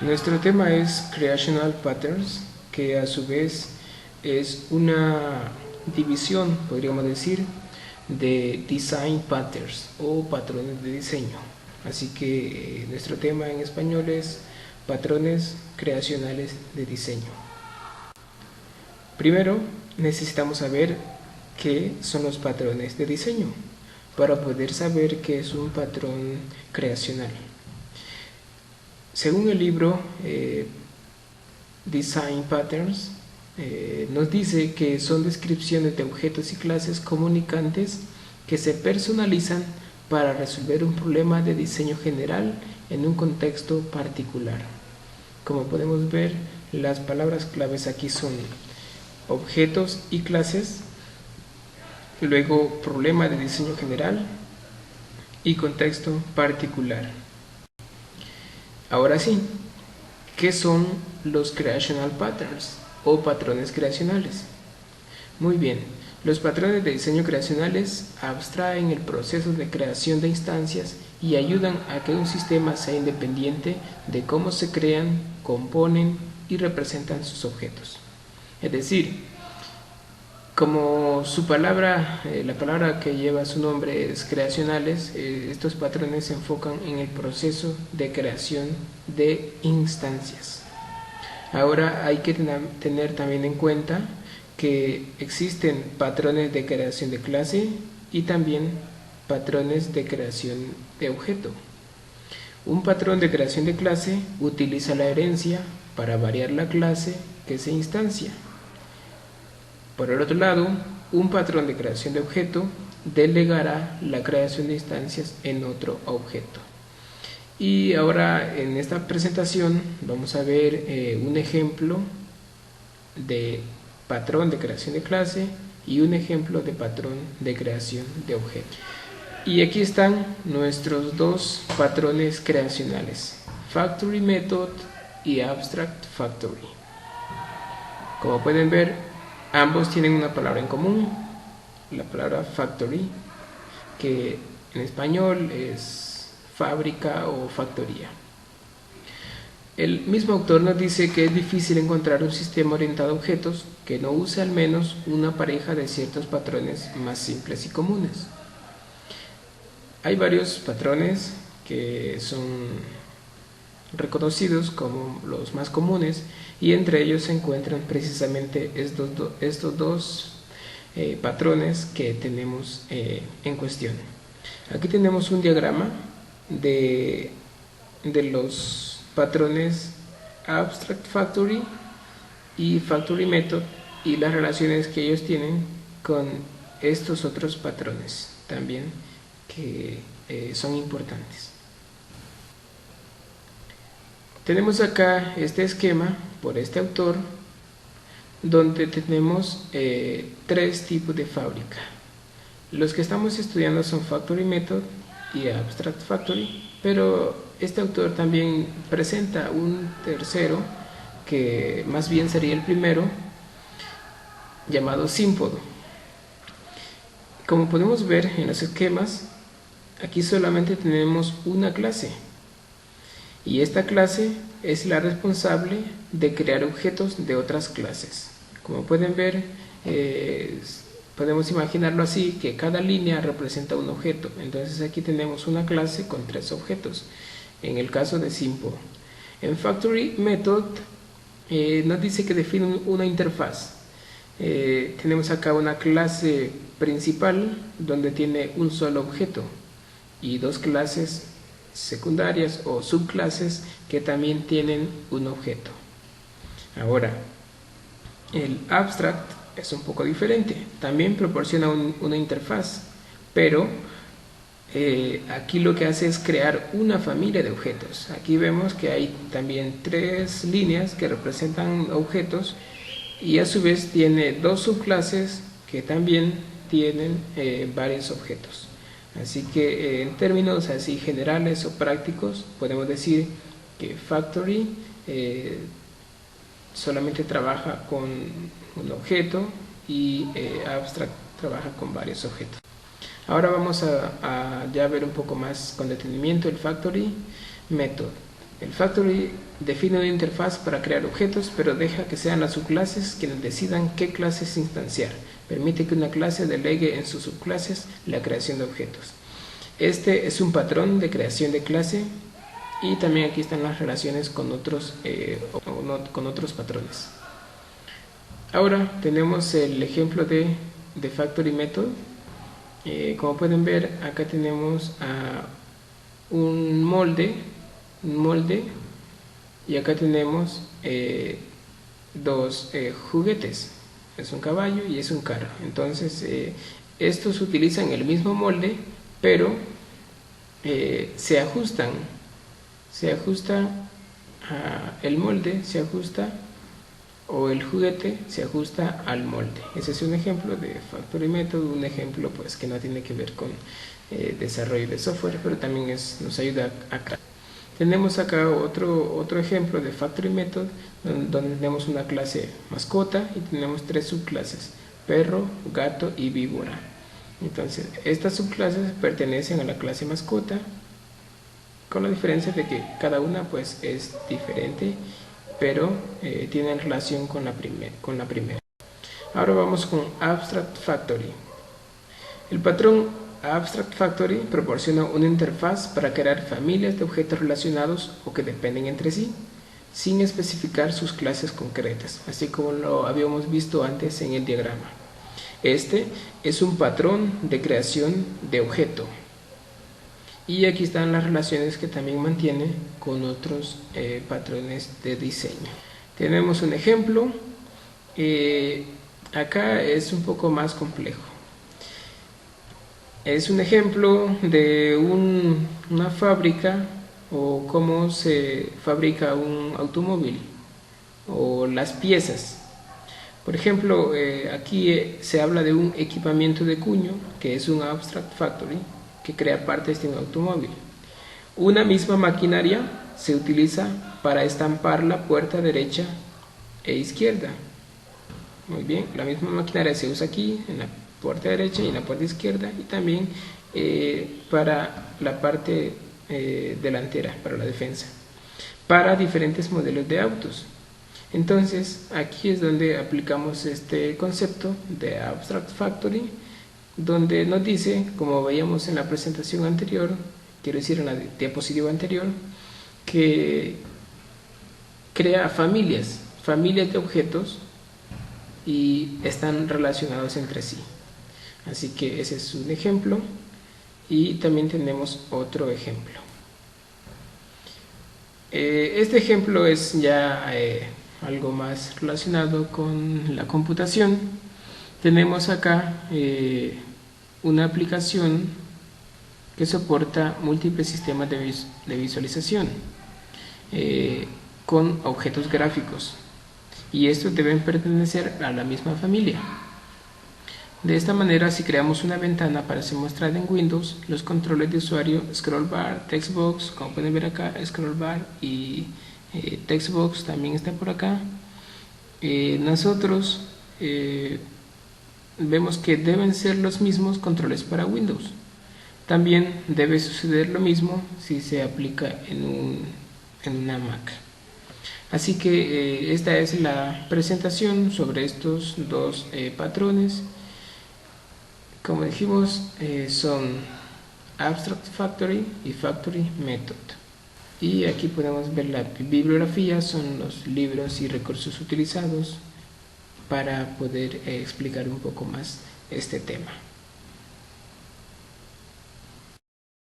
Nuestro tema es Creational Patterns, que a su vez es una división, podríamos decir, de Design Patterns o patrones de diseño. Así que nuestro tema en español es patrones creacionales de diseño. Primero, necesitamos saber qué son los patrones de diseño para poder saber qué es un patrón creacional. Según el libro Design Patterns, nos dice que son descripciones de objetos y clases comunicantes que se personalizan para resolver un problema de diseño general en un contexto particular. Como podemos ver, las palabras claves aquí son objetos y clases, luego problema de diseño general y contexto particular. Ahora sí, ¿qué son los Creational Patterns o patrones creacionales? Muy bien, los patrones de diseño creacionales abstraen el proceso de creación de instancias y ayudan a que un sistema sea independiente de cómo se crean, componen y representan sus objetos. Es decir, como su palabra, la palabra que lleva su nombre es creacionales, estos patrones se enfocan en el proceso de creación de instancias. Ahora hay que tener también en cuenta que existen patrones de creación de clase y también patrones de creación de objeto. Un patrón de creación de clase utiliza la herencia para variar la clase que se instancia. Por el otro lado, un patrón de creación de objeto delegará la creación de instancias en otro objeto. Y ahora en esta presentación vamos a ver un ejemplo de patrón de creación de clase y un ejemplo de patrón de creación de objeto. Y aquí están nuestros dos patrones creacionales, Factory Method y Abstract Factory. Como pueden ver, ambos tienen una palabra en común, la palabra factory, que en español es fábrica o factoría. El mismo autor nos dice que es difícil encontrar un sistema orientado a objetos que no use al menos una pareja de ciertos patrones más simples y comunes. Hay varios patrones que son reconocidos como los más comunes y entre ellos se encuentran precisamente estos dos patrones que tenemos en cuestión. Aquí tenemos un diagrama de los patrones Abstract Factory y Factory Method y las relaciones que ellos tienen con estos otros patrones también que son importantes. Tenemos acá este esquema por este autor donde tenemos tres tipos de fábrica. Los que estamos estudiando son Factory Method y Abstract Factory, pero este autor también presenta un tercero que más bien sería el primero, llamado Simple. Como podemos ver en los esquemas, aquí solamente tenemos una clase. Y esta clase es la responsable de crear objetos de otras clases. Como pueden ver, podemos imaginarlo así, que cada línea representa un objeto. Entonces aquí tenemos una clase con tres objetos, en el caso de Simple. En Factory Method nos dice que define una interfaz. Tenemos acá una clase principal donde tiene un solo objeto y dos clases secundarias o subclases que también tienen un objeto. Ahora, el Abstract es un poco diferente, también proporciona una interfaz, pero aquí lo que hace es crear una familia de objetos. Aquí vemos que hay también tres líneas que representan objetos y a su vez tiene dos subclases que también tienen varios objetos. Así que en términos así generales o prácticos podemos decir que Factory solamente trabaja con un objeto y Abstract trabaja con varios objetos. Ahora vamos a ya ver un poco más con detenimiento el Factory Method. El factory define una interfaz para crear objetos, pero deja que sean las subclases quienes decidan qué clases instanciar. Permite que una clase delegue en sus subclases la creación de objetos. Este es un patrón de creación de clase, y también aquí están las relaciones con otros patrones. Ahora tenemos el ejemplo de factory method. Como pueden ver, acá tenemos un molde, y acá tenemos dos juguetes. Es un caballo y es un carro. Entonces estos utilizan el mismo molde, pero se ajusta el molde, o el juguete se ajusta al molde. Ese es un ejemplo de factory method, un ejemplo pues que no tiene que ver con desarrollo de software, pero también nos ayuda a crear. Tenemos acá otro ejemplo de factory method, donde tenemos una clase mascota y tenemos tres subclases: perro, gato y víbora. Entonces estas subclases pertenecen a la clase mascota, con la diferencia de que cada una pues es diferente, pero tienen relación con la primera. Ahora vamos con Abstract Factory. El patrón Abstract Factory proporciona una interfaz para crear familias de objetos relacionados o que dependen entre sí, sin especificar sus clases concretas, así como lo habíamos visto antes en el diagrama. Este es un patrón de creación de objeto. Y aquí están las relaciones que también mantiene con otros patrones de diseño. Tenemos un ejemplo. Acá es un poco más complejo. Es un ejemplo de una fábrica, o cómo se fabrica un automóvil, o las piezas. Por ejemplo, aquí se habla de un equipamiento de cuño, que es un Abstract Factory, que crea partes de un automóvil. Una misma maquinaria se utiliza para estampar la puerta derecha e izquierda. Muy bien, la misma maquinaria se usa aquí en la puerta derecha y en la puerta izquierda, y también para la parte delantera, para la defensa, para diferentes modelos de autos. Entonces aquí es donde aplicamos este concepto de Abstract Factory, donde nos dice, como veíamos en la presentación anterior, quiero decir en la diapositiva anterior, que crea familias de objetos y están relacionados entre sí. Así que ese es un ejemplo, y también tenemos otro ejemplo. Este ejemplo es ya algo más relacionado con la computación. Tenemos acá una aplicación que soporta múltiples sistemas de visualización con objetos gráficos, y estos deben pertenecer a la misma familia. De esta manera, si creamos una ventana para ser mostrada en Windows, los controles de usuario scroll bar, text box, como pueden ver acá, scroll bar y text box también está por acá. Nosotros vemos que deben ser los mismos controles para Windows. También debe suceder lo mismo si se aplica en una Mac. Así que esta es la presentación sobre estos dos patrones. Como dijimos, son Abstract Factory y Factory Method. Y aquí podemos ver la bibliografía, son los libros y recursos utilizados para poder explicar un poco más este tema.